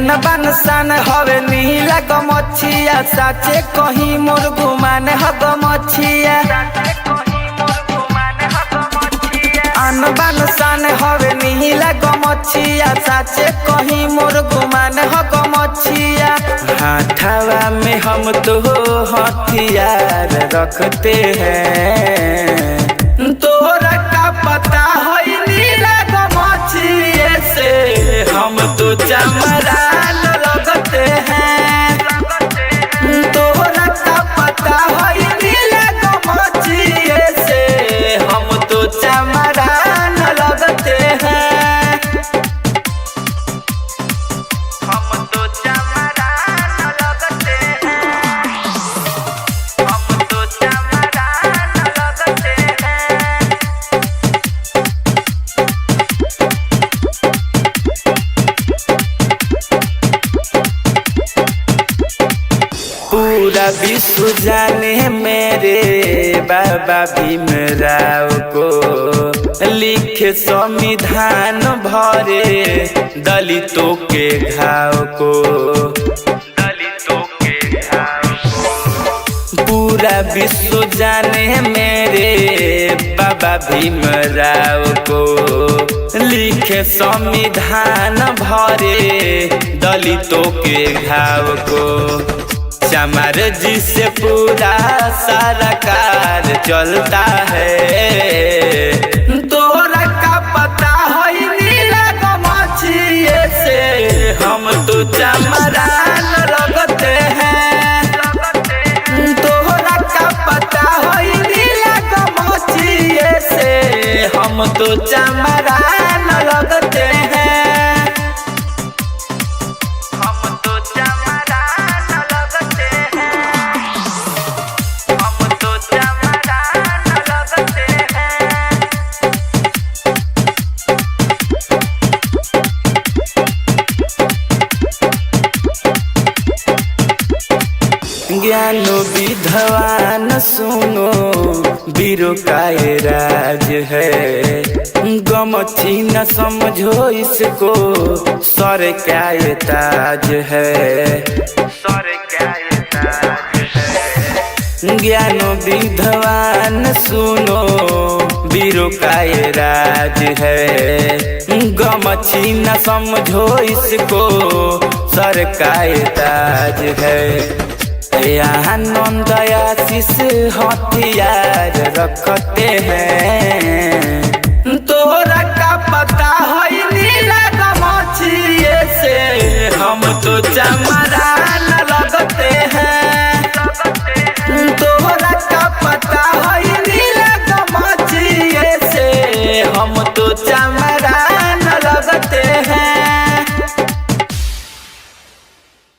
बन सन हवे नीला गमछिया साचे कहीं मोर गुमान ह गमछिया अन बन सन हवे नीला गमछिया साचे कहीं मोर गुमान ह गमछिया हाथवा में हम तो हथियार रखते हैं तोरा का पता है नीला गमछिए से हम तो चमरान लगते हैं तोरा का पता है नीला गमछिए से हम तो चमरान लगते हैं हम तो चमरान लगते हैं हम तो चमरान लगते हैं। पूरा विश्व जाने मेरे बाबा भीमराव को लिखे संविधान भरे दलितों के घाव को पूरा विश्व जाने मेरे बाबा भीमराव को लिखे संविधान भरे दलितों के घाव को चमार जी से पूरा सरकार चलता है तोरा का पता है नीला गमछिए से हम तो चमरान लगते हैं तोरा का पता है नीला गमछिए से हम तो चमरान लगते हैं हम तो चमरान लगते हैं हम तो चमरान लगते हैं। ज्ञानो विद्वान सुनो वीरों का ये राज है गमछी न समझो इसको सर क्या ये ताज है सर क्या ये ताज है ज्ञानो विद्वान सुनो वीरों का ये राज है गमछी न समझो इसको सर का ये ताज है आनंद आशीष हथियार रखते हैं तोरा का पता है नीला गमछिए से हम तो चमा